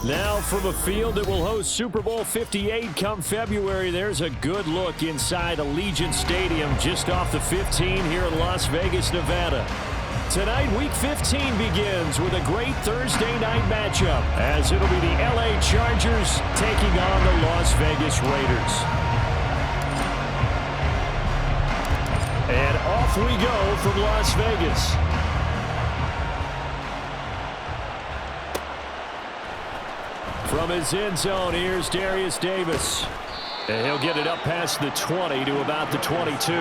Now from a field that will host Super Bowl 58 come February, there's a good look inside Allegiant Stadium just off the 15 here in Las Vegas, Nevada. Tonight, Week 15 begins with a great Thursday night matchup as it'll be the LA Chargers taking on the Las Vegas Raiders. And off we go from Las Vegas. From his end zone, here's Darius Davis. And he'll get it up past the 20 to about the 22.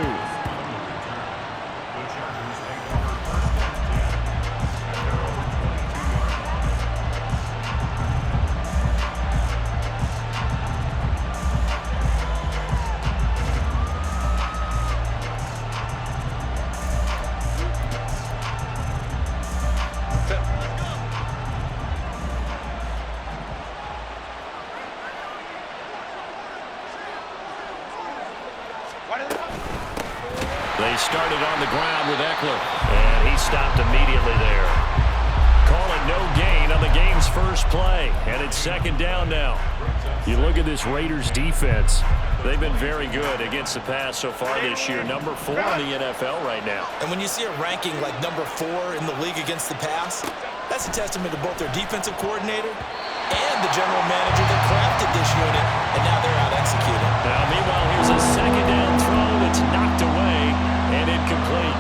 They started on the ground with Eckler, and he stopped immediately there. Calling no gain on the game's first play, and it's second down now. You look at this Raiders defense. They've been very good against the pass so far this year. Number 4 in the NFL right now. And when you see a ranking like number 4 in the league against the pass, that's a testament to both their defensive coordinator and the general manager that crafted this unit, and now they're out executing. Now, meanwhile, here's a second down throw that's knocked away and incomplete.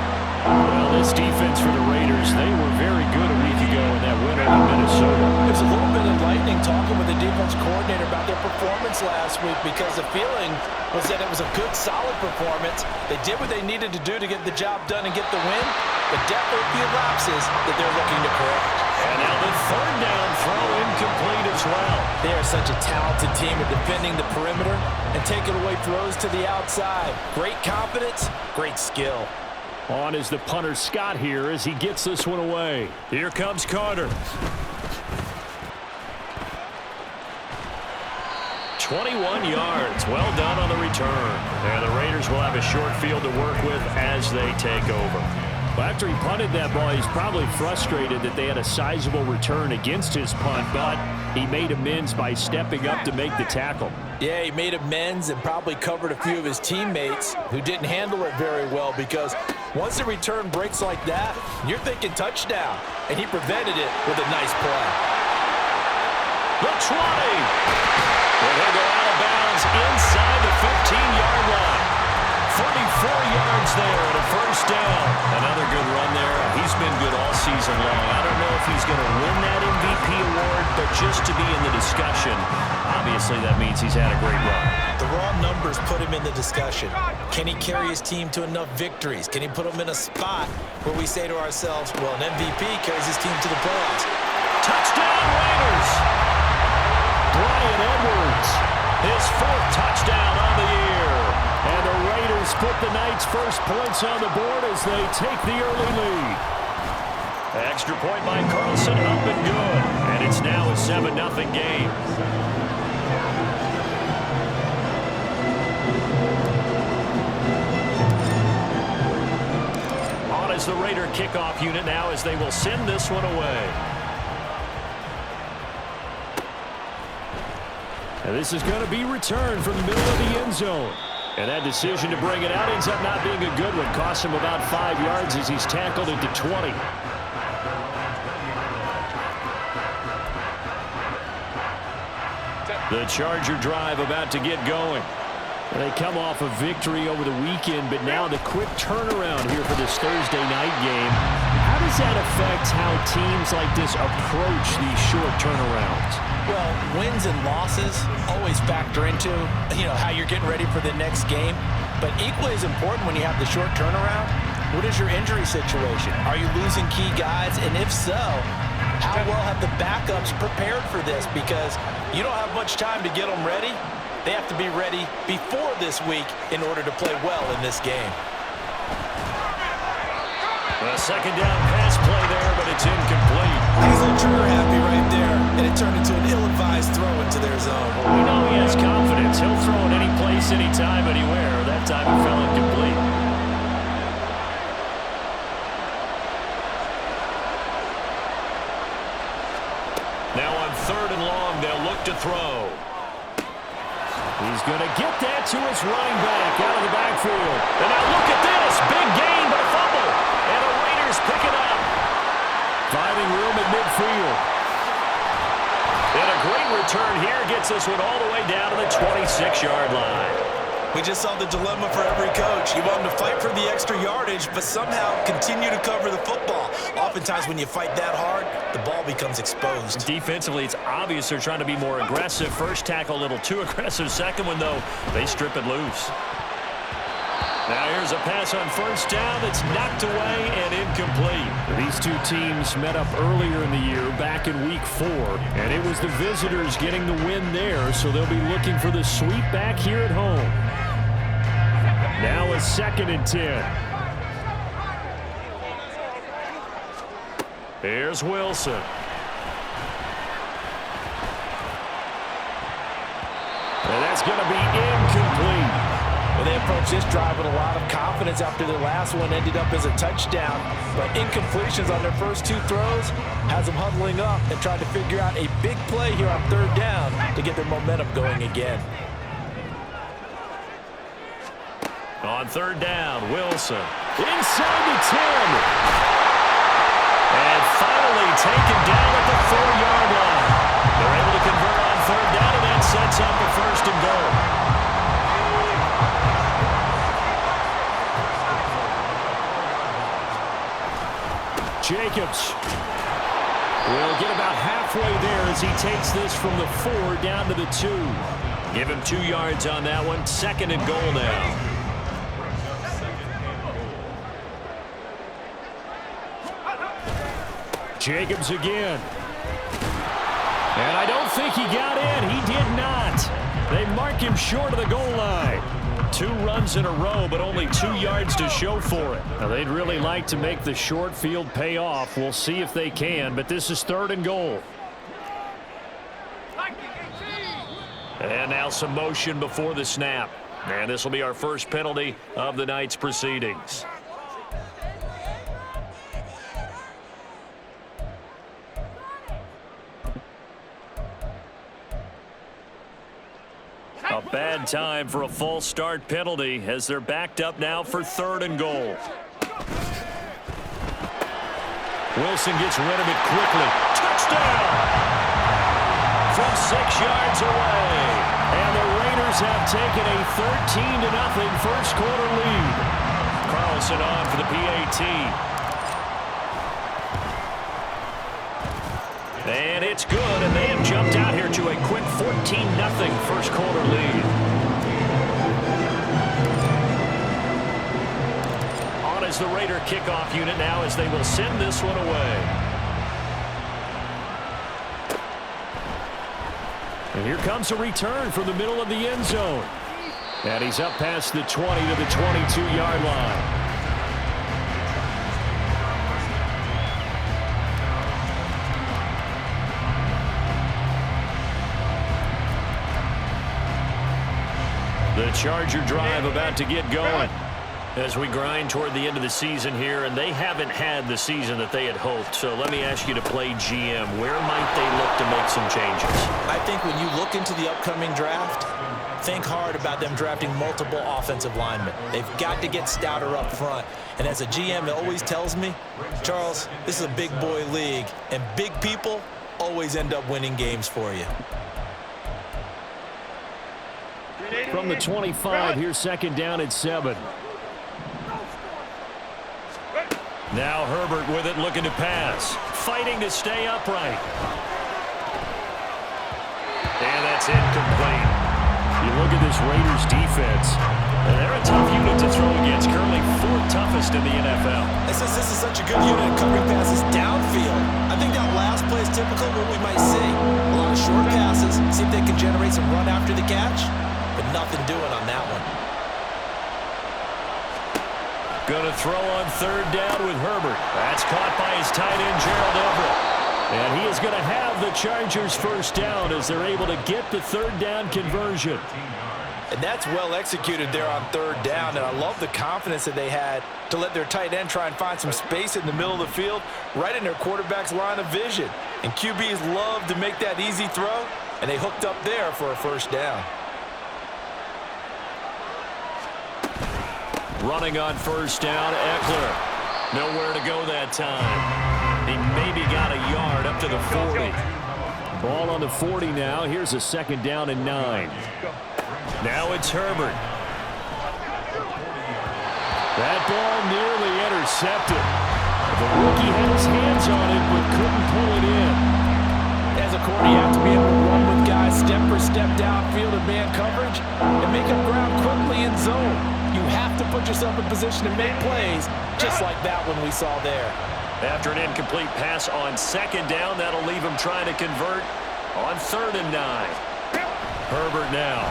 Well, this defense for the Raiders, they were very good a week ago in that win over Minnesota. There's a little bit enlightening talking with the defense coordinator about their performance last week, because the feeling was that it was a good, solid performance. They did what they needed to do to get the job done and get the win, but definitely a few lapses that they're looking to correct. And now the third down throw incomplete as well. They are such a talented team at defending the perimeter and taking away throws to the outside. Great confidence, great skill. On is the punter Scott here as he gets this one away. Here comes Carter. 21 yards. Well done on the return. And the Raiders will have a short field to work with as they take over. Well, after he punted that ball, he's probably frustrated that they had a sizable return against his punt, but he made amends by stepping up to make the tackle. Yeah, he made amends and probably covered a few of his teammates who didn't handle it very well, because once the return breaks like that, you're thinking touchdown, and he prevented it with a nice play. The 20. And he'll go out of bounds inside the 15-yard line. 44 yards there and a first down. Another good run there. He's been good all season long. I don't know if he's going to win that MVP award, but just to be in the discussion, obviously that means he's had a great run. The raw numbers put him in the discussion. Can he carry his team to enough victories? Can he put them in a spot where we say to ourselves, well, an MVP carries his team to the playoffs? Touchdown Raiders! Bryan Edwards, his 4th touchdown on the year. And the Raiders put the night's first points on the board as they take the early lead. Extra point by Carlson, up and good. And it's now a 7-0 game. On is the Raider kickoff unit now as they will send this one away. And this is going to be returned from the middle of the end zone. And that decision to bring it out ends up not being a good one. Costs him about 5 yards as he's tackled at the 20. The Charger drive about to get going. They come off a victory over the weekend, but now the quick turnaround here for this Thursday night game. How does that affect how teams like this approach these short turnarounds? Well, wins and losses always factor into, how you're getting ready for the next game. But equally as important when you have the short turnaround, what is your injury situation? Are you losing key guys? And if so, how well have the backups prepared for this? Because you don't have much time to get them ready. They have to be ready before this week in order to play well in this game. A second down pass play there, but it's incomplete. He's a trigger happy right there, and it turned into an ill-advised throw into their zone. We know he has confidence. He'll throw it any place, anytime, anywhere. That time it fell incomplete. Now on 3rd and long, they'll look to throw. He's going to get that to his running back out of the backfield. And now look at this. Big gain, but a fumble. And the Raiders pick it up. Finding room at midfield. And a great return here gets this one all the way down to the 26-yard line. We just saw the dilemma for every coach. You want them to fight for the extra yardage, but somehow continue to cover the football. Oftentimes when you fight that hard, the ball becomes exposed. Defensively, it's obvious they're trying to be more aggressive. First tackle a little too aggressive. Second one, though, they strip it loose. Now here's a pass on 1st down that's knocked away and incomplete. These two teams met up earlier in the year, back in Week 4, and it was the visitors getting the win there, so they'll be looking for the sweep back here at home. Now a 2nd and 10. Here's Wilson. And that's going to be incomplete. Well, they approached this drive with a lot of confidence after their last one ended up as a touchdown. But incompletions on their first 2 throws has them huddling up and trying to figure out a big play here on 3rd down to get their momentum going again. On 3rd down, Wilson. Inside the 10. And finally taken down at the 4-yard line. They're able to convert on 3rd down, and that sets up a 1st and goal. Jacobs will get about halfway there as he takes this from the 4 down to the 2. Give him 2 yards on that one. 2nd and goal now. Jacobs again. And I don't think he got in. He did not. They mark him short of the goal line. 2 runs in a row, but only 2 yards to show for it. Now, they'd really like to make the short field pay off. We'll see if they can, but this is 3rd and goal. And now some motion before the snap. And this will be our first penalty of the night's proceedings. A bad time for a false start penalty as they're backed up now for 3rd and goal. Wilson gets rid of it quickly. Touchdown! From 6 yards away. And the Raiders have taken a 13-0 first quarter lead. Carlson on for the PAT. And it's good, and they have jumped out here to a quick 14-0 first quarter lead. On is the Raider kickoff unit now as they will send this one away. And here comes a return from the middle of the end zone. And he's up past the 20 to the 22-yard line. The Charger drive about to get going as we grind toward the end of the season here, and they haven't had the season that they had hoped. So let me ask you to play GM. Where might they look to make some changes? I think when you look into the upcoming draft, think hard about them drafting multiple offensive linemen. They've got to get stouter up front. And as a GM, it always tells me, Charles, this is a big boy league, and big people always end up winning games for you. From the 25, here's 2nd down at 7. Now Herbert with it, looking to pass. Fighting to stay upright. And that's incomplete. You look at this Raiders defense, and they're a tough unit to throw against. Currently 4th toughest in the NFL. This is such a good unit at covering passes downfield. I think that last play is typical of what we might see. A lot of short passes. See if they can generate some run after the catch. But nothing doing on that one. Going to throw on 3rd down with Herbert. That's caught by his tight end, Gerald Everett. And he is going to have the Chargers 1st down as they're able to get the 3rd down conversion. And that's well executed there on 3rd down. And I love the confidence that they had to let their tight end try and find some space in the middle of the field, right in their quarterback's line of vision. And QBs love to make that easy throw, and they hooked up there for a first down. Running on first down, Eckler. Nowhere to go that time. He maybe got a yard up to the 40. Ball on the 40 now. Here's a second down and 9. Now it's Herbert. That ball nearly intercepted. The rookie had his hands on it but couldn't pull it in. As a corner, you have to be able to run with guys step for step downfield in man coverage and make up ground quickly in zone. You have to put yourself in position to make plays, just like that one we saw there. After an incomplete pass on second down, that'll leave him trying to convert on 3rd and 9. Herbert now.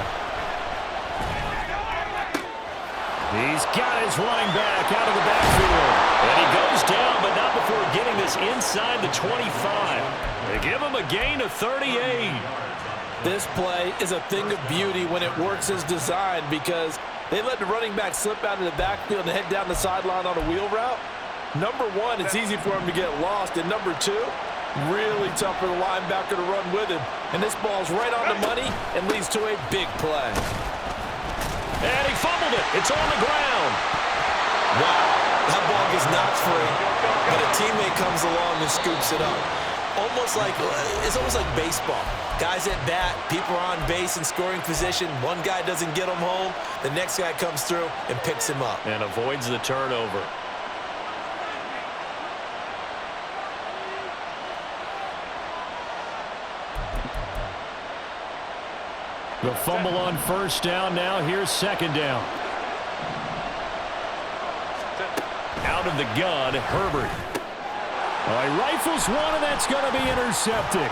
He's got his running back out of the backfield. And he goes down, but not before getting this inside the 25. They give him a gain of 38. This play is a thing of beauty when it works as designed because they let the running back slip out of the backfield and head down the sideline on a wheel route. Number one, it's easy for him to get lost. And number two, really tough for the linebacker to run with him. And this ball's right on the money and leads to a big play. And he fumbled it. It's on the ground. Wow, that ball gets knocked free, but a teammate comes along and scoops it up. It's almost like baseball. Guys at bat, people are on base in scoring position. One guy doesn't get him home. The next guy comes through and picks him up. And avoids the turnover. The fumble on first down now. Here's second down. Out of the gun, Herbert. He rifles one, and that's going to be intercepted.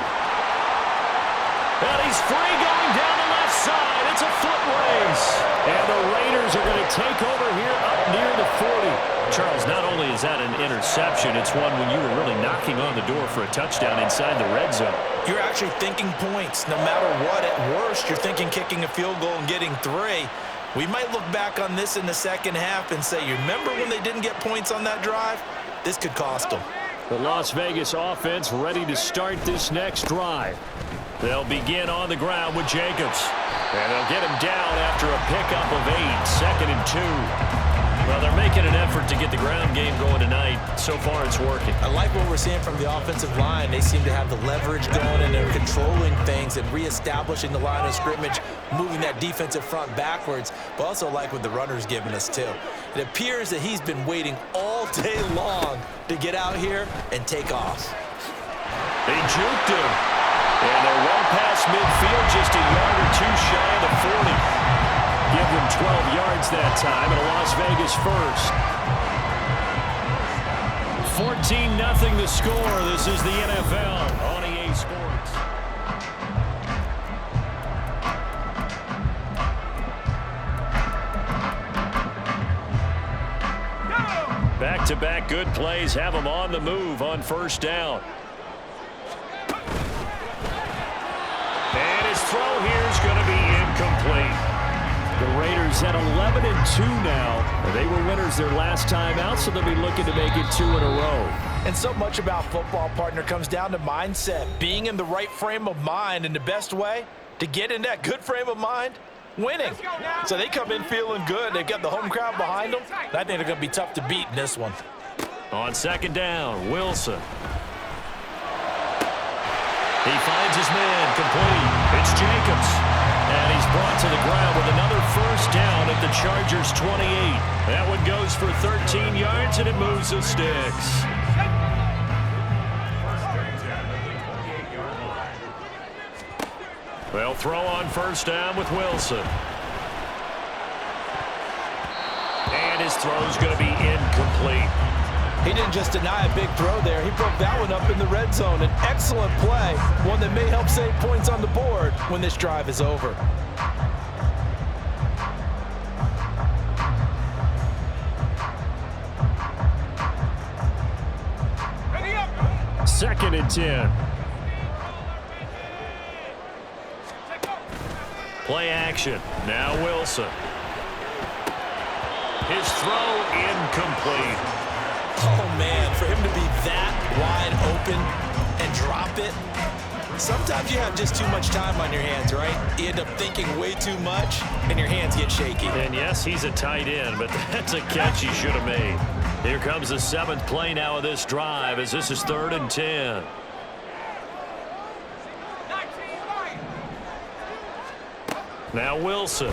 And he's free going down the left side. It's a foot race. And the Raiders are going to take over here up near the 40. Charles, not only is that an interception, it's one when you were really knocking on the door for a touchdown inside the red zone. You're actually thinking points. No matter what, at worst, you're thinking kicking a field goal and getting 3. We might look back on this in the second half and say, you remember when they didn't get points on that drive? This could cost them. The Las Vegas offense ready to start this next drive. They'll begin on the ground with Jacobs. And they'll get him down after a pickup of 8, 2nd and 2. Well, they're making an effort to get the ground game going tonight. So far, it's working. I like what we're seeing from the offensive line. They seem to have the leverage going, and they're controlling things and reestablishing the line of scrimmage, moving that defensive front backwards, but also like what the runner's giving us, too. It appears that he's been waiting all day long to get out here and take off. They juked him. And they're well past midfield, just a yard or 2 shy of the 40. Give them 12 yards that time, and a Las Vegas first. 14-0 the score. This is the NFL on EA Sports. Back-to-back good plays have them on the move on first down. And his throw here is going to be incomplete. The Raiders at 11-2 now. They were winners their last time out, so they'll be looking to make it 2 in a row. And so much about football, partner, comes down to mindset, being in the right frame of mind, and the best way to get in that good frame of mind, winning. So they come in feeling good. They've got the home crowd behind them. And I think they're going to be tough to beat in this one. On second down, Wilson. He finds his man complete. It's Jacobs. And he's brought to the ground with another first down at the Chargers' 28. That one goes for 13 yards, and it moves the sticks. They'll throw on first down with Wilson. And his throw's going to be incomplete. He didn't just deny a big throw there. He broke that one up in the red zone. An excellent play, one that may help save points on the board when this drive is over. Second and 10. Play action. Now Wilson. His throw incomplete. Oh, man, for him to be that wide open and drop it. Sometimes you have just too much time on your hands, right? You end up thinking way too much, and your hands get shaky. And yes, he's a tight end, but that's a catch he should have made. Here comes the 7th play now of this drive as this is 3rd and 10. Now Wilson.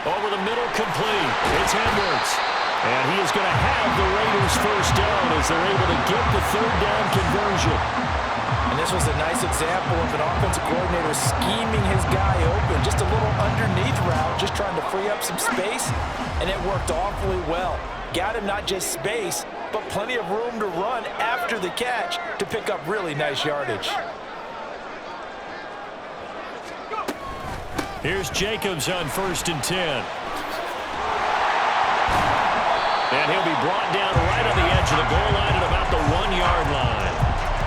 Over the middle, complete. It's Edwards. And he is going to have the Raiders first down as they're able to get the 3rd down conversion. And this was a nice example of an offensive coordinator scheming his guy open. Just a little underneath route, just trying to free up some space, and it worked awfully well. Got him not just space, but plenty of room to run after the catch to pick up really nice yardage. Here's Jacobs on 1st and 10. And he'll be brought down right on the edge of the goal line at about the 1-yard line.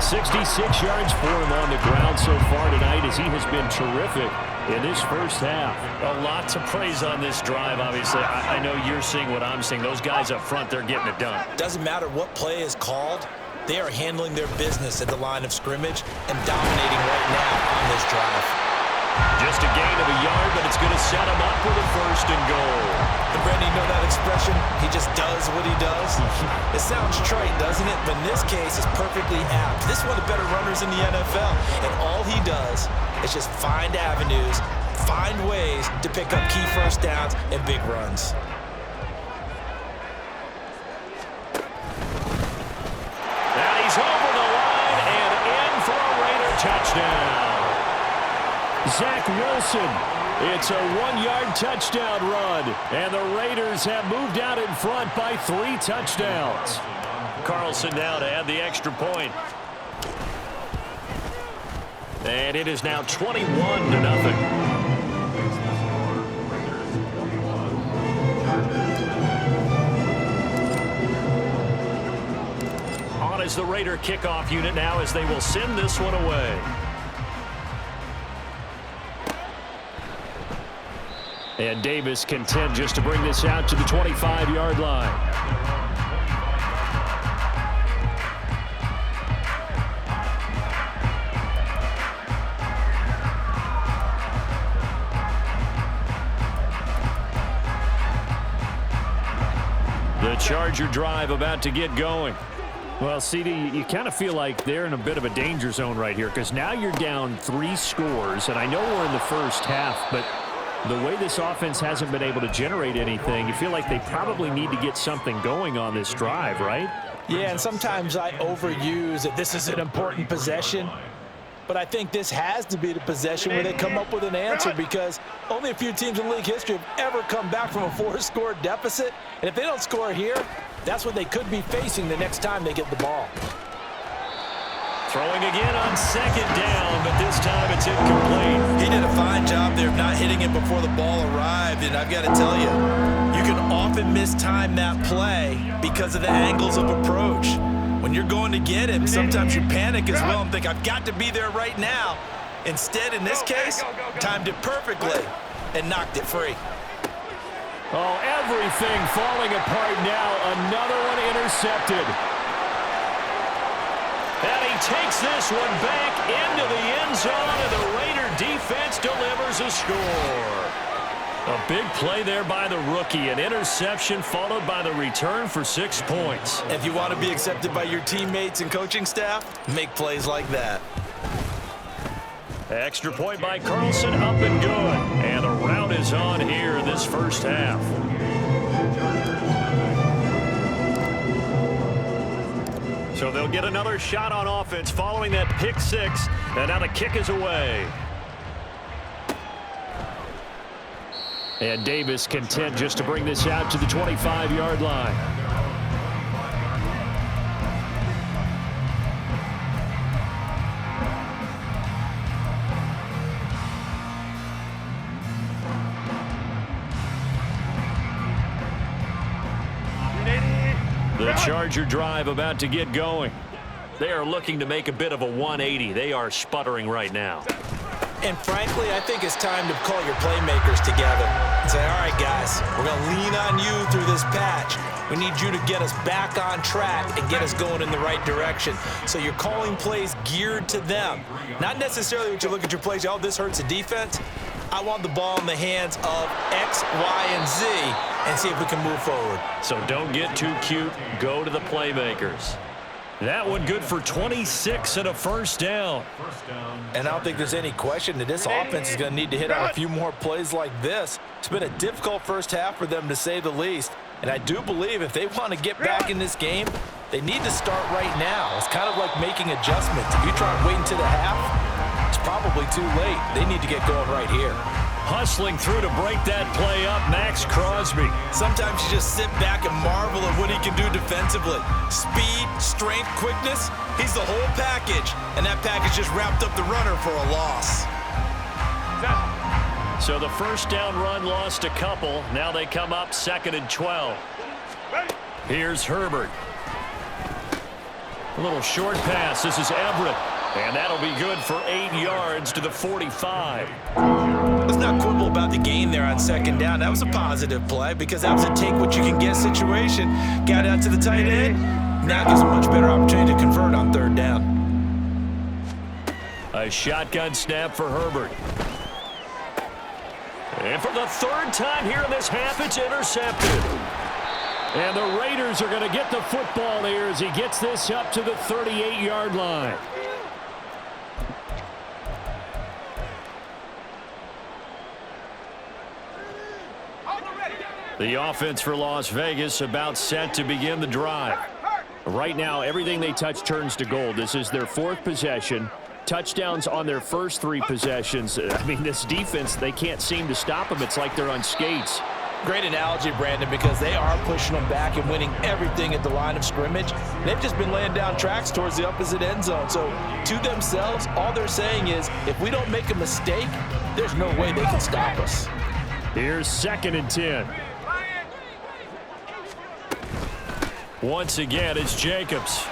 66 yards for him on the ground so far tonight as he has been terrific in this first half. A lot to praise on this drive, obviously. I know you're seeing what I'm seeing. Those guys up front, they're getting it done. Doesn't matter what play is called. They are handling their business at the line of scrimmage and dominating right now on this drive. Just a gain of a yard, but it's going to set him up with a 1st and goal. And Brandon, you know that expression? He just does what he does. It sounds trite, doesn't it? But in this case, it's perfectly apt. This is one of the better runners in the NFL. And all he does is just find avenues, find ways to pick up key first downs and big runs. And he's over the line and in for a Raider touchdown. Zach Wilson. It's a 1-yard touchdown run, and the Raiders have moved out in front by 3 touchdowns. Carlson now to add the extra point. And it is now 21-0. On is the Raider kickoff unit now as they will send this one away. And Davis content just to bring this out to the 25-yard line. The Charger drive about to get going. Well, CD, you kind of feel like they're in a bit of a danger zone right here because now you're down 3 scores, and I know we're in the first half, but the way this offense hasn't been able to generate anything, you feel like they probably need to get something going on this drive, right? Yeah, and sometimes I overuse that this is an important possession, but I think this has to be the possession where they come up with an answer because only a few teams in league history have ever come back from a 4-score deficit, and if they don't score here, that's what they could be facing the next time they get the ball. Throwing again on 2nd down, but this time it's incomplete. He did a fine job there of not hitting it before the ball arrived, and I've got to tell you, you can often mistime that play because of the angles of approach. When you're going to get him, sometimes you panic as well and think, I've got to be there right now. Instead, in this case, timed it perfectly and knocked it free. Oh, everything falling apart now. Another one intercepted. And he takes this one back into the end zone, and the Raider defense delivers a score. A big play there by the rookie. An interception followed by the return for 6 points. If you want to be accepted by your teammates and coaching staff, make plays like that. Extra point by Carlson, up and good. And the rout is on here in this first half. So they'll get another shot on offense following that pick 6. And now the kick is away. And Davis content just to bring this out to the 25-yard line. The Charger drive about to get going. They are looking to make a bit of a 180. They are sputtering right now. And frankly, I think it's time to call your playmakers together and say, all right, guys, we're going to lean on you through this patch. We need you to get us back on track and get us going in the right direction. So you're calling plays geared to them. Not necessarily when you look at your plays, oh, this hurts the defense. I want the ball in the hands of X, Y, and Z and see if we can move forward. So don't get too cute. Go to the playmakers. That one good for 26 and a first down. And I don't think there's any question that this offense is going to need to hit on a few more plays like this. It's been a difficult first half for them, to say the least. And I do believe if they want to get back in this game, they need to start right now. It's kind of like making adjustments. If you try and wait until the half, it's probably too late. They need to get going right here. Hustling through to break that play up, Max Crosby. Sometimes you just sit back and marvel at what he can do defensively. Speed, strength, quickness, he's the whole package. And that package just wrapped up the runner for a loss. So the first down run lost a couple. Now they come up 2nd and 12. Here's Herbert. A little short pass. This is Everett. And that'll be good for 8 yards to the 45. Let's not quibble about the gain there on 2nd down. That was a positive play because that was a take-what-you-can-get situation. Got out to the tight end. Now gives a much better opportunity to convert on 3rd down. A shotgun snap for Herbert. And for the 3rd time here in this half, it's intercepted. And the Raiders are going to get the football here as he gets this up to the 38-yard line. The offense for Las Vegas about set to begin the drive. Right now, everything they touch turns to gold. This is their 4th possession. Touchdowns on their first 3 possessions. I mean, this defense, they can't seem to stop them. It's like they're on skates. Great analogy, Brandon, because they are pushing them back and winning everything at the line of scrimmage. They've just been laying down tracks towards the opposite end zone. So to themselves, all they're saying is, if we don't make a mistake, there's no way they can stop us. Here's 2nd and 10. Once again, it's Jacobs.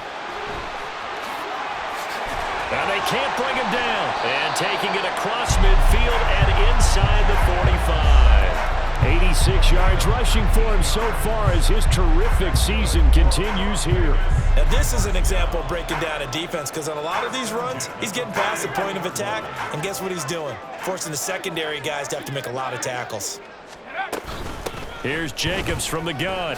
And they can't bring him down. And taking it across midfield and inside the 45. 86 yards rushing for him so far as his terrific season continues here. Now this is an example of breaking down a defense, because on a lot of these runs, he's getting past the point of attack, and guess what he's doing? Forcing the secondary guys to have to make a lot of tackles. Here's Jacobs from the gun.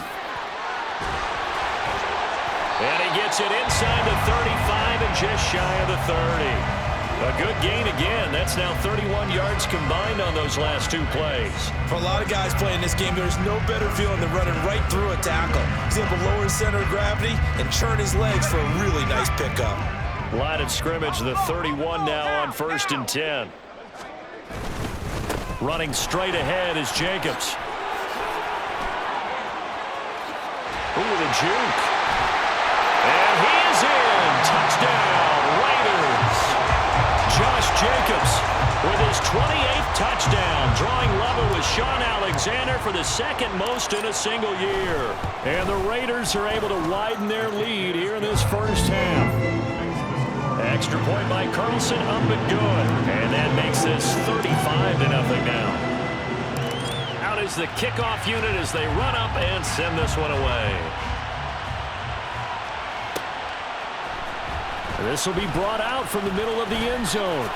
And he gets it inside the 35 and just shy of the 30. A good gain again. That's now 31 yards combined on those last 2 plays. For a lot of guys playing this game, there's no better feeling than running right through a tackle. He's able to lower his center of gravity and churn his legs for a really nice pickup. Line of scrimmage, the 31 now on 1st and 10. Running straight ahead is Jacobs. Ooh, the juke. And he is in. Touchdown, Raiders. Josh Jacobs with his 28th touchdown, drawing level with Sean Alexander for the 2nd most in a single year. And the Raiders are able to widen their lead here in this first half. Extra point by Carlson, up and good. And that makes this 35-0 now. Out is the kickoff unit as they run up and send this one away. This will be brought out from the middle of the end zone.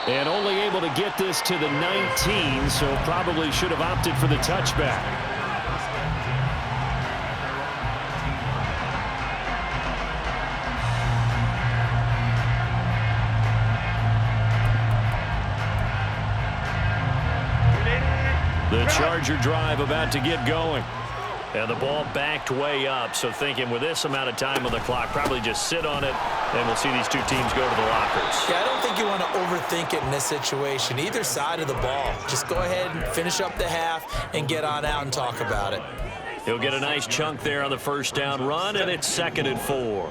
And only able to get this to the 19, so probably should have opted for the touchback. The Charger drive about to get going. And the ball backed way up, so thinking with this amount of time on the clock, probably just sit on it, and we'll see these 2 teams go to the lockers. Yeah, I don't think you want to overthink it in this situation. Either side of the ball. Just go ahead and finish up the half and get on out and talk about it. He'll get a nice chunk there on the first down run, and it's 2nd and 4.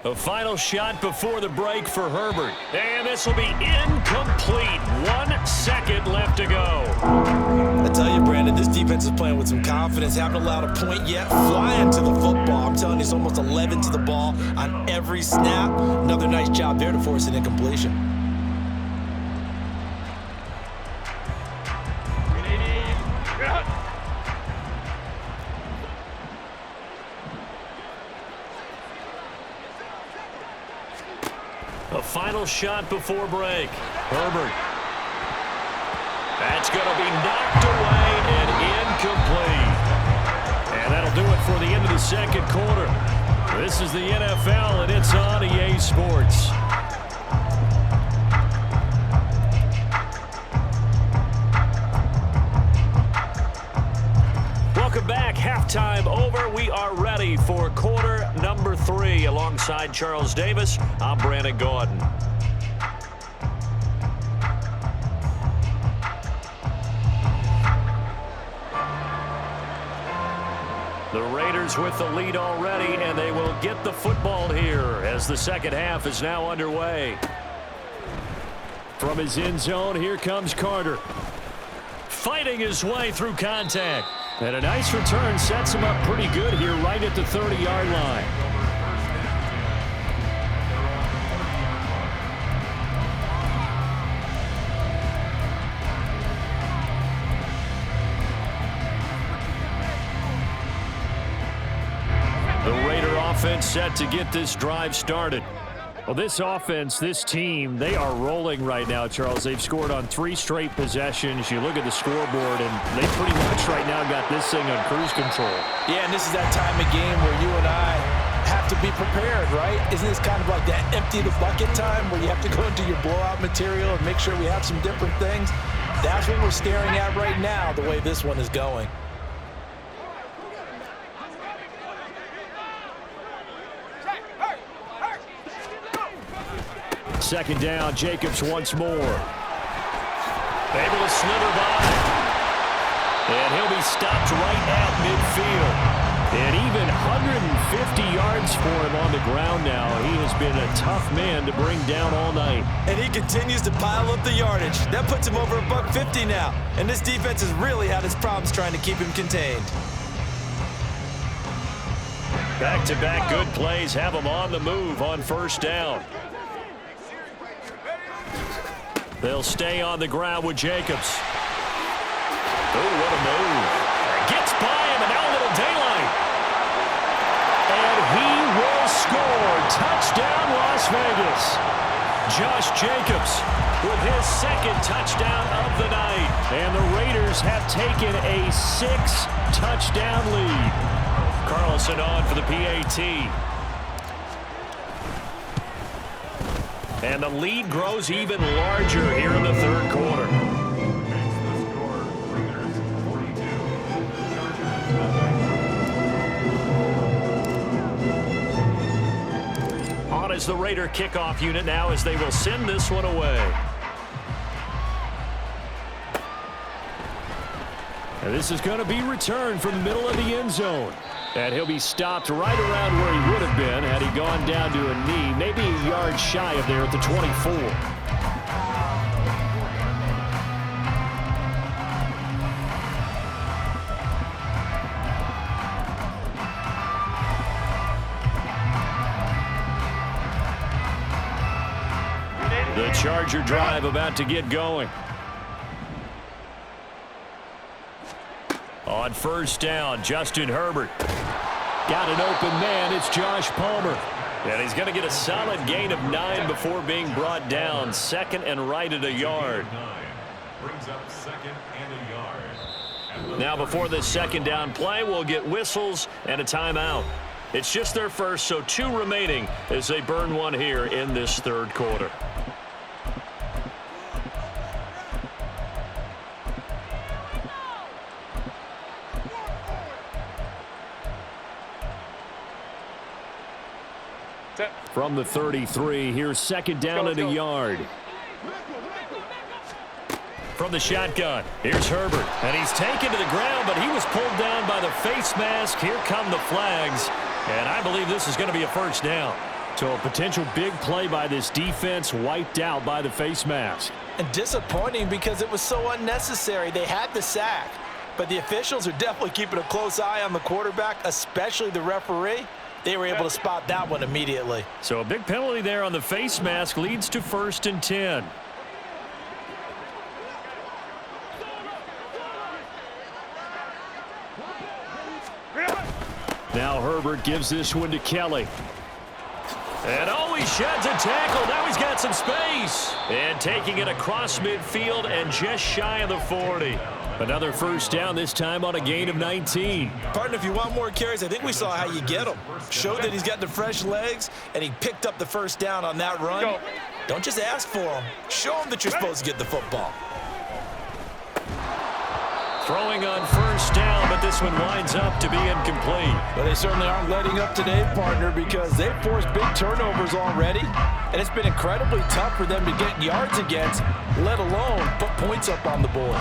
A final shot before the break for Herbert. And this will be incomplete. 1 second left to go. I tell you, Brandon, this defense defense is playing with some confidence. Haven't allowed a point yet. Flying to the football. I'm telling you, it's almost 11 to the ball on every snap. Another nice job there to force an incompletion. A final shot before break. Herbert. That's going to be knocked away and incomplete. And that'll do it for the end of the second quarter. This is the NFL, and it's on EA Sports. Welcome back. Halftime over. We are ready for quarter number 3. Alongside Charles Davis, I'm Brandon Gaudin. The Raiders with the lead already, and they will get the football here as the second half is now underway. From his end zone, here comes Carter. Fighting his way through contact. And a nice return sets him up pretty good here right at the 30-yard line. The Raider offense set to get this drive started. Well, this offense, this team, they are rolling right now, Charles. They've scored on 3 straight possessions. You look at the scoreboard, and they pretty much right now got this thing on cruise control. Yeah, and this is that time of game where you and I have to be prepared, right? Isn't this kind of like that empty the bucket time where you have to go into your blowout material and make sure we have some different things? That's what we're staring at right now, the way this one is going. Second down, Jacobs once more. Able to slither by. And he'll be stopped right at midfield. And even 150 yards for him on the ground now. He has been a tough man to bring down all night. And he continues to pile up the yardage. That puts him over $150 now. And this defense has really had its problems trying to keep him contained. Back-to-back good plays have him on the move on first down. They'll stay on the ground with Jacobs. Oh, what a move. Gets by him, and now a little daylight. And he will score. Touchdown, Las Vegas. Josh Jacobs with his second touchdown of the night. And the Raiders have taken a 6-touchdown lead. Carlson on for the PAT. And the lead grows even larger here in the third quarter. On is the Raider kickoff unit now as they will send this one away. And this is going to be returned from the middle of the end zone. And he'll be stopped right around where he would have been had he gone down to a knee, maybe a yard shy of there at the 24. The Charger drive about to get going. On first down, Justin Herbert. Got an open man. It's Josh Palmer. And he's going to get a solid gain of 9 before being brought down. Second and right at a yard. Brings up second and a yard. Now before this second down play, we'll get whistles and a timeout. It's just their first, so 2 remaining as they burn one here in this third quarter. From the 33, here's second down at a yard. From the shotgun, here's Herbert. And he's taken to the ground, but he was pulled down by the face mask. Here come the flags. And I believe this is going to be a first down. So a potential big play by this defense wiped out by the face mask. And disappointing because it was so unnecessary. They had the sack. But the officials are definitely keeping a close eye on the quarterback, especially the referee. They were able to spot that one immediately. So a big penalty there on the face mask leads to 1st and 10. Now Herbert gives this one to Kelly. And oh, he sheds a tackle. Now he's got some space. And taking it across midfield and just shy of the 40. Another first down, this time on a gain of 19. Partner, if you want more carries, I think we saw how you get them. Showed that he's got the fresh legs, and he picked up the first down on that run. Don't just ask for them. Show them that you're supposed to get the football. Throwing on first down, but this one winds up to be incomplete. But they certainly aren't letting up today, partner, because they've forced big turnovers already, and it's been incredibly tough for them to get yards against, let alone put points up on the board.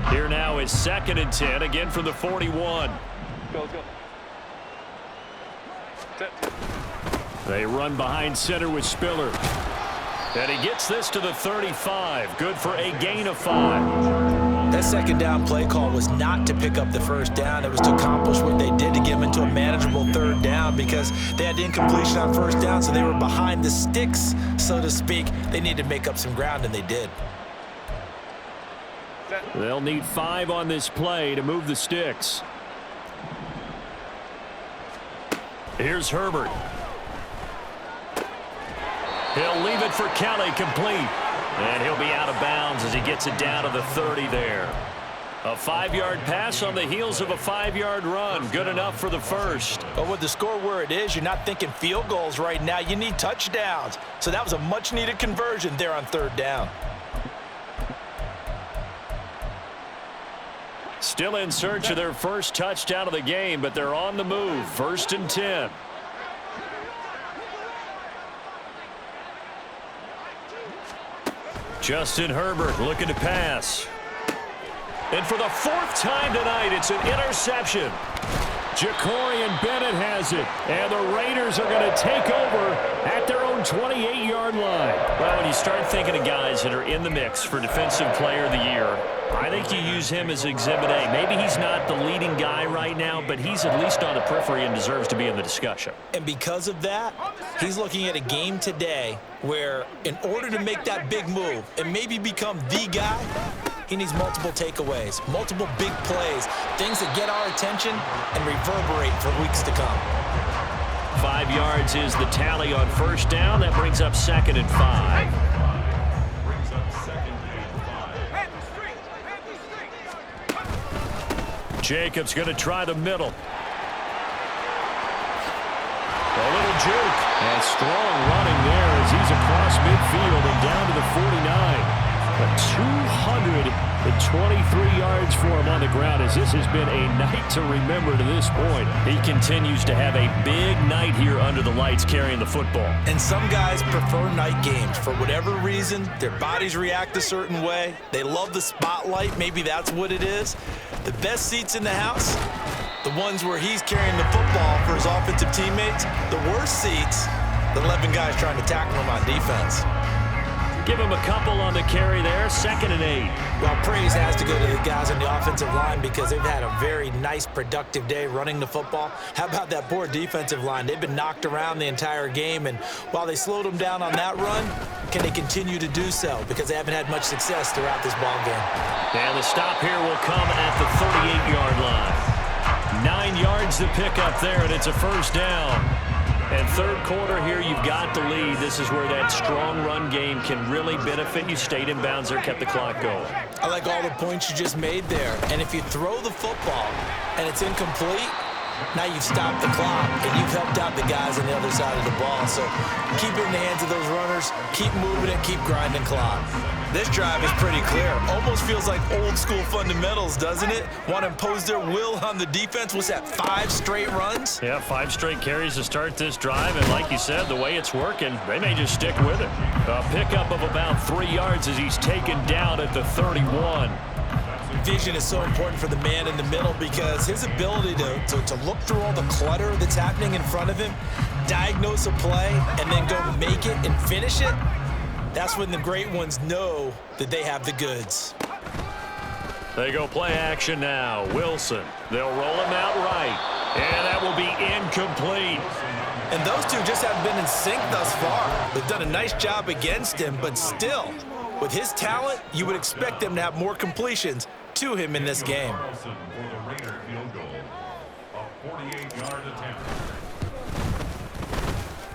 Here now is 2nd and 10, again from the 41. Go. They run behind center with Spiller. And he gets this to the 35. Good for a gain of 5. That second down play call was not to pick up the first down. It was to accomplish what they did to get them into a manageable 3rd down because they had incompletion on first down, so they were behind the sticks, so to speak. They needed to make up some ground, and they did. They'll need 5 on this play to move the sticks. Here's Herbert. He'll leave it for Kelly, complete. And he'll be out of bounds as he gets it down to the 30 there. A 5-yard pass on the heels of a 5-yard run. Good enough for the first. But with the score where it is, you're not thinking field goals right now. You need touchdowns. So that was a much-needed conversion there on 3rd down. Still in search of their first touchdown of the game, but they're on the move. 1st and 10. Justin Herbert looking to pass. And for the 4th time tonight, it's an interception. Jacorian Bennett has it, and the Raiders are going to take over at their own 28-yard line. Well, when you start thinking of guys that are in the mix for Defensive Player of the Year, I think you use him as Exhibit A. Maybe he's not the leading guy right now, but he's at least on the periphery and deserves to be in the discussion. And because of that, he's looking at a game today where in order to make that big move and maybe become the guy, he needs multiple takeaways, multiple big plays, things that get our attention and reverberate for weeks to come. 5 yards is the tally on first down. That brings up 2nd and 5. Jacobs going to try the middle. A little juke. And strong running there as he's across midfield and down to the 49. But 223 yards for him on the ground as this has been a night to remember to this point. He continues to have a big night here under the lights carrying the football. And some guys prefer night games. For whatever reason, their bodies react a certain way. They love the spotlight. Maybe that's what it is. The best seats in the house, the ones where he's carrying the football for his offensive teammates. The worst seats, the 11 guys trying to tackle him on defense. Give him a couple on the carry there. 2nd and 8. Well, praise has to go to the guys on the offensive line because they've had a very nice, productive day running the football. How about that poor defensive line? They've been knocked around the entire game, and while they slowed them down on that run, can they continue to do so? Because they haven't had much success throughout this ball game. And the stop here will come at the 38-yard line. 9 yards to pick up there, and it's a first down. And 3rd quarter here, you've got the lead. This is where that strong run game can really benefit you. Stayed in bounds there, kept the clock going. I like all the points you just made there. And if you throw the football and it's incomplete, now you've stopped the clock and you've helped out the guys on the other side of the ball. So keep it in the hands of those runners, keep moving it, keep grinding clock. This drive is pretty clear. Almost feels like old school fundamentals, doesn't it? Want to impose their will on the defense. What's that, 5 straight runs? Yeah, 5 straight carries to start this drive. And like you said, the way it's working, they may just stick with it. A pickup of about 3 yards as he's taken down at the 31. vision is so important for the man in the middle because his ability to look through all the clutter that's happening in front of him, diagnose a play, and then go make it and finish it, that's when the great ones know that they have the goods. They go play action now. Wilson. They'll roll him out right. And that will be incomplete. And those two just haven't been in sync thus far. They've done a nice job against him, but still, with his talent, you would expect them to have more completions to him in this game.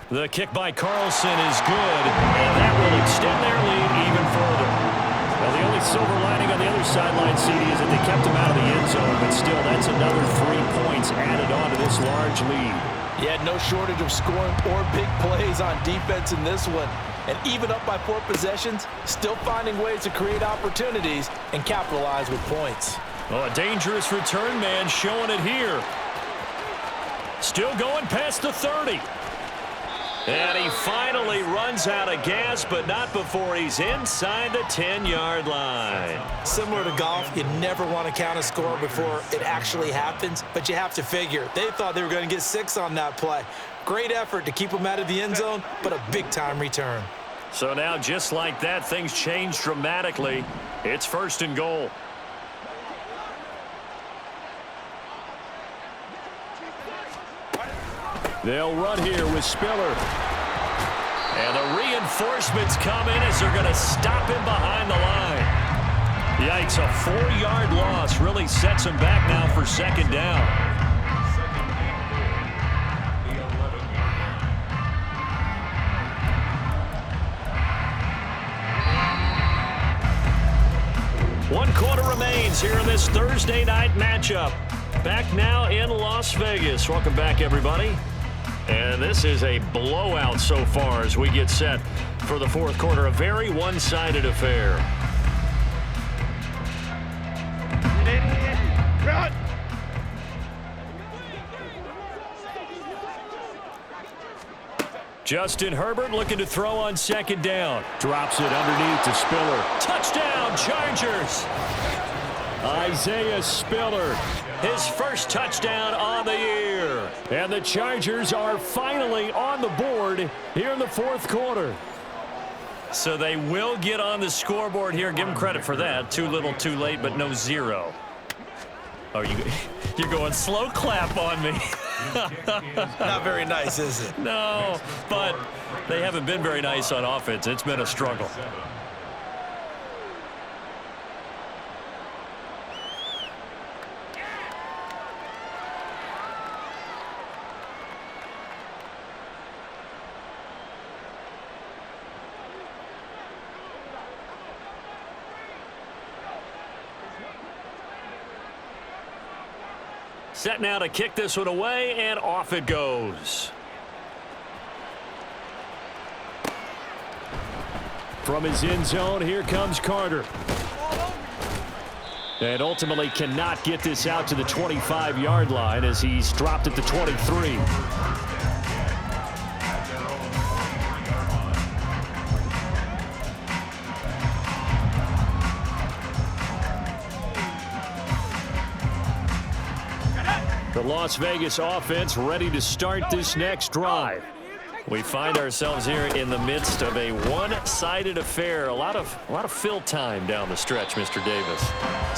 The kick by Carlson is good, and that will extend their lead even further. Now, the only silver lining on the other sideline, CD, is that they kept him out of the end zone, but still, that's another 3 points added on to this large lead. He had no shortage of scoring or big plays on defense in this one. And even up by 4 possessions, still finding ways to create opportunities and capitalize with points. Oh, a dangerous return man showing it here. Still going past the 30. And he finally runs out of gas, but not before he's inside the 10-yard line. Similar to golf, you never want to count a score before it actually happens, but you have to figure. They thought they were going to get 6 on that play. Great effort to keep them out of the end zone, but a big-time return. So now, just like that, things change dramatically. It's 1st and goal. They'll run here with Spiller. And the reinforcements come in as they're going to stop him behind the line. Yikes, a 4-yard loss really sets him back now for 2nd down. One quarter remains here in this Thursday night matchup. Back now in Las Vegas. Welcome back, everybody. And this is a blowout so far as we get set for the 4th quarter. A very one-sided affair. Justin Herbert looking to throw on 2nd down. Drops it underneath to Spiller. Touchdown, Chargers! Isaiah Spiller, his first touchdown on the year. And the Chargers are finally on the board here in the 4th quarter. So they will get on the scoreboard here. Give them credit for that. Too little, too late, but no 0. Oh, you're going slow clap on me. Not very nice, is it? No, but they haven't been very nice on offense. It's been a struggle. Set now to kick this one away, and off it goes. From his end zone, here comes Carter. And ultimately cannot get this out to the 25-yard line as he's dropped at the 23. The Las Vegas offense ready to start this next drive. We find ourselves here in the midst of a one-sided affair. A lot of fill time down the stretch, Mr. Davis.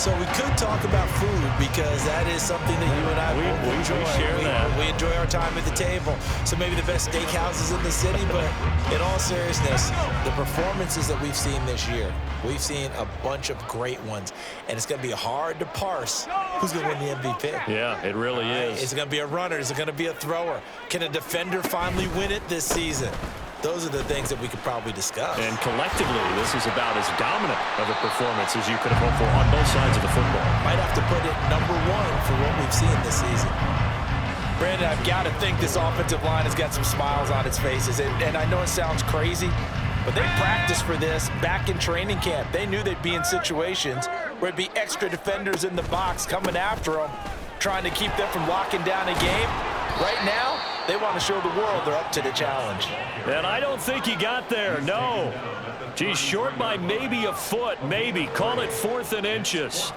So we could talk about food because that is something that you and I we enjoy. share that. We enjoy our time at the table. So maybe the best steakhouses in the city, but in all seriousness, the performances that we've seen this year, we've seen a bunch of great ones, and it's going to be hard to parse who's going to win the MVP. Yeah, it really is. Is it going to be a runner? Is it going to be a thrower? Can a defender finally win it this season? Those are the things that we could probably discuss. And collectively, this is about as dominant of a performance as you could have hoped for on both sides of the football. Might have to put it number 1 for what we've seen this season. Brandon, I've got to think this offensive line has got some smiles on its faces. And I know it sounds crazy, but they practiced for this back in training camp. They knew they'd be in situations where it'd be extra defenders in the box coming after them, trying to keep them from locking down a game. Right now, they want to show the world they're up to the challenge. And I don't think he got there, no. He's short by maybe a foot, maybe. Call it 4th and inches.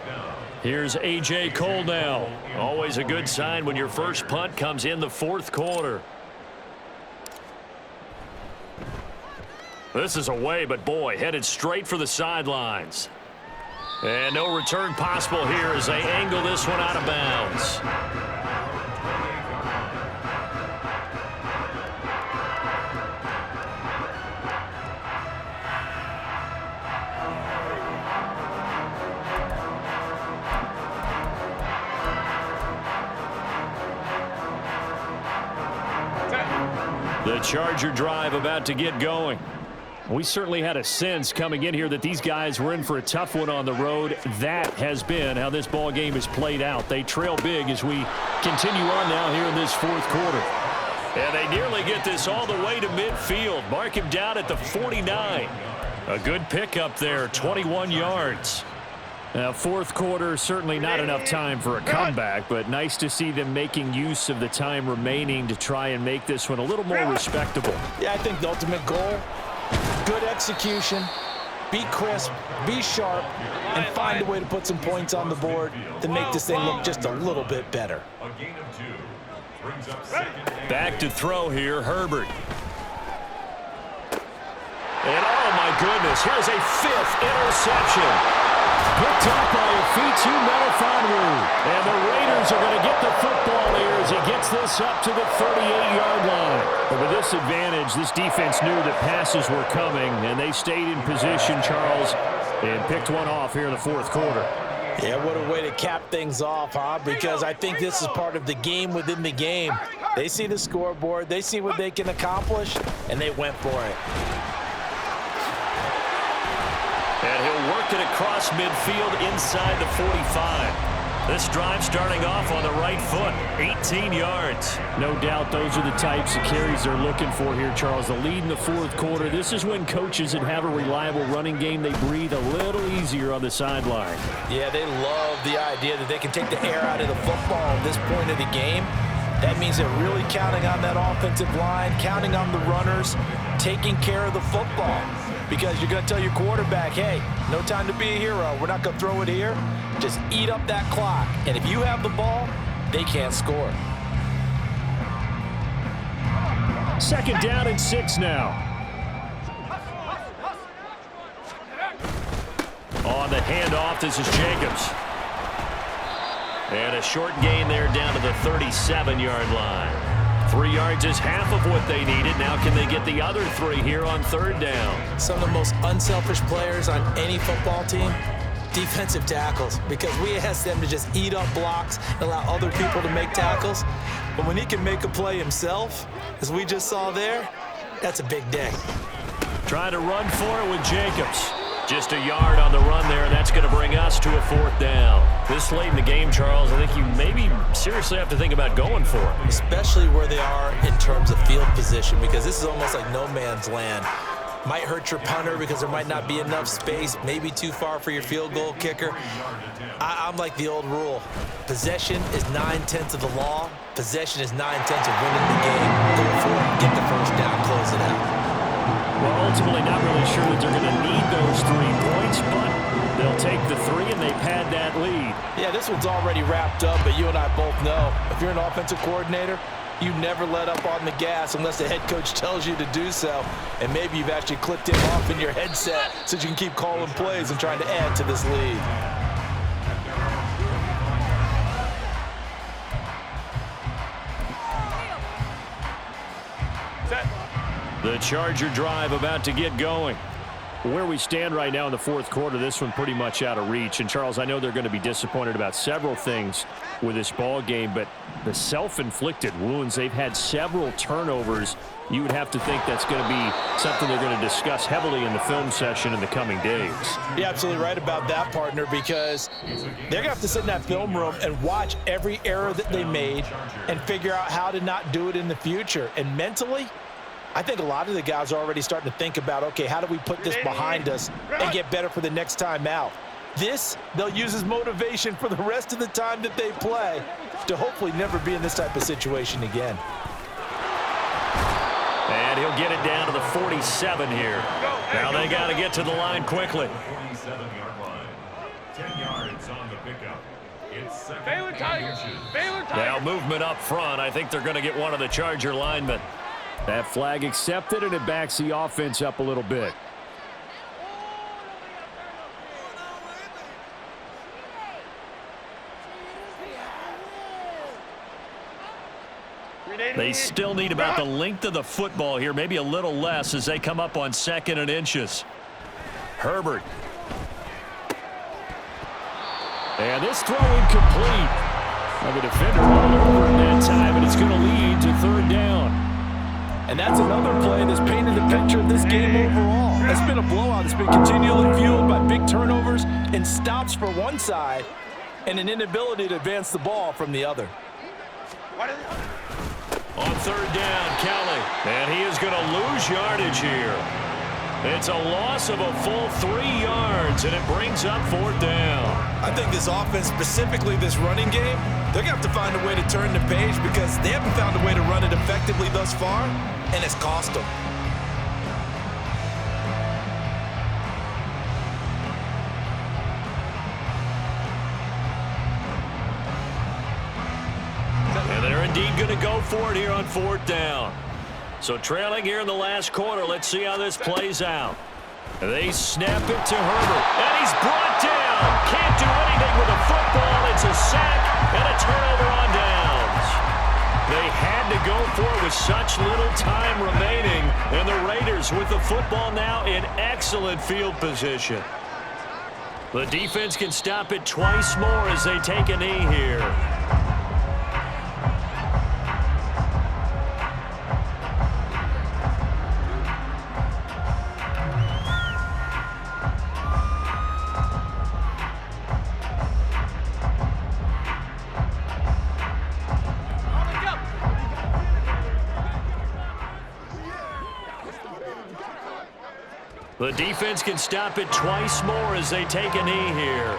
Here's A.J. Cole now. Always a good sign when your first punt comes in the fourth quarter. This is away, but boy, headed straight for the sidelines. And no return possible here as they angle this one out of bounds. The Charger drive about to get going. We certainly had a sense coming in here that these guys were in for a tough one on the road. That has been how this ball game has played out. They trail big as we continue on now here in this fourth quarter. And they nearly get this all the way to midfield. Mark him down at the 49. A good pickup there, 21 yards. Now, fourth quarter, certainly not enough time for a comeback, but nice to see them making use of the time remaining to try and make this one a little more respectable. Yeah, I think the ultimate goal, good execution, be crisp, be sharp, and find a way to put some points on the board to make this thing look just a little bit better. Back to throw here, Herbert. And oh my goodness, here's a fifth interception. Picked up by Fitu Melifonwu. And the Raiders are going to get the football here as he gets this up to the 38-yard line. But with this advantage, this defense knew that passes were coming, and they stayed in position, Charles, and picked one off here in the fourth quarter. Yeah, what a way to cap things off, huh? Because I think this is part of the game within the game. They see the scoreboard, they see what they can accomplish, and they went for it. And he'll work it across midfield inside the 45. This drive starting off on the right foot, 18 yards. No doubt those are the types of carries they're looking for here, Charles. The lead in the fourth quarter. This is when coaches that have a reliable running game, they breathe a little easier on the sideline. Yeah, they love the idea that they can take the air out of the football at this point of the game. That means they're really counting on that offensive line, counting on the runners, taking care of the football. Because you're going to tell your quarterback, hey, no time to be a hero. We're not going to throw it here. Just eat up that clock. And if you have the ball, they can't score. Second down and 6 now. On the handoff, this is Jacobs. And a short gain there down to the 37-yard line. 3 yards is half of what they needed. Now can they get the other 3 here on third down? Some of the most unselfish players on any football team, defensive tackles, because we ask them to just eat up blocks and allow other people to make tackles. But when he can make a play himself, as we just saw there, that's a big day. Trying to run for it with Jacobs. Just a yard on the run there. That's going to bring us to a fourth down. This late in the game, Charles, I think you maybe seriously have to think about going for it. Especially where they are in terms of field position, because this is almost like no man's land. Might hurt your punter because there might not be enough space, maybe too far for your field goal kicker. I'm like the old rule. Possession is 9/10 of the law. Possession is 9/10 of winning the game. Go for it, get the first down, close it out. Well, ultimately not really sure that they're going to need those 3 points, but they'll take the 3 and they pad that lead. Yeah, this one's already wrapped up, but you and I both know if you're an offensive coordinator, you never let up on the gas unless the head coach tells you to do so. And maybe you've actually clicked him off in your headset so you can keep calling plays and trying to add to this lead. The Charger drive about to get going. Where we stand right now in the fourth quarter, this one pretty much out of reach. And, Charles, I know they're going to be disappointed about several things with this ball game, but the self-inflicted wounds, they've had several turnovers. You would have to think that's going to be something they're going to discuss heavily in the film session in the coming days. You're absolutely right about that, partner, because they're going to have to sit in that film room and watch every error that they made and figure out how to not do it in the future. And mentally, I think a lot of the guys are already starting to think about, okay, how do we put this behind us and get better for the next time out? This, they'll use as motivation for the rest of the time that they play to hopefully never be in this type of situation again. And he'll get it down to the 47 here. Now they got to get to the line quickly. 47-yard line. 10 yards on the pickup. It's second Baylor and Tigers. inches. Baylor Tigers. Now movement up front. I think they're going to get one of the Charger linemen. That flag accepted, and it backs the offense up a little bit. They still need about the length of the football here, maybe a little less as they come up on 2nd and inches. Herbert. And this throw incomplete. Well, the defender rolled over in that time, and it's going to lead to 3rd down. And that's another play that's painted the picture of this game overall. It's been a blowout. It's been continually fueled by big turnovers and stops for one side and an inability to advance the ball from the other. On 3rd down, Kelly. And he is going to lose yardage here. It's a loss of a full 3 yards, and it brings up 4th down. I think this offense, specifically this running game, they're going to have to find a way to turn the page because they haven't found a way to run it effectively thus far, and it's cost them. And they're indeed going to go for it here on 4th down. So trailing here in the last quarter, let's see how this plays out. They snap it to Herbert, and he's brought down. Can't do anything with the football. It's a sack and a turnover on downs. They had to go for it with such little time remaining, and the Raiders with the football now in excellent field position. The defense can stop it twice more as they take a knee here. The defense can stop it twice more as they take a knee here.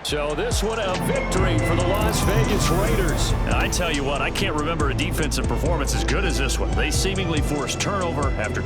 So this one a victory for the Las Vegas Raiders. And I tell you what, I can't remember a defensive performance as good as this one. They seemingly forced turnover after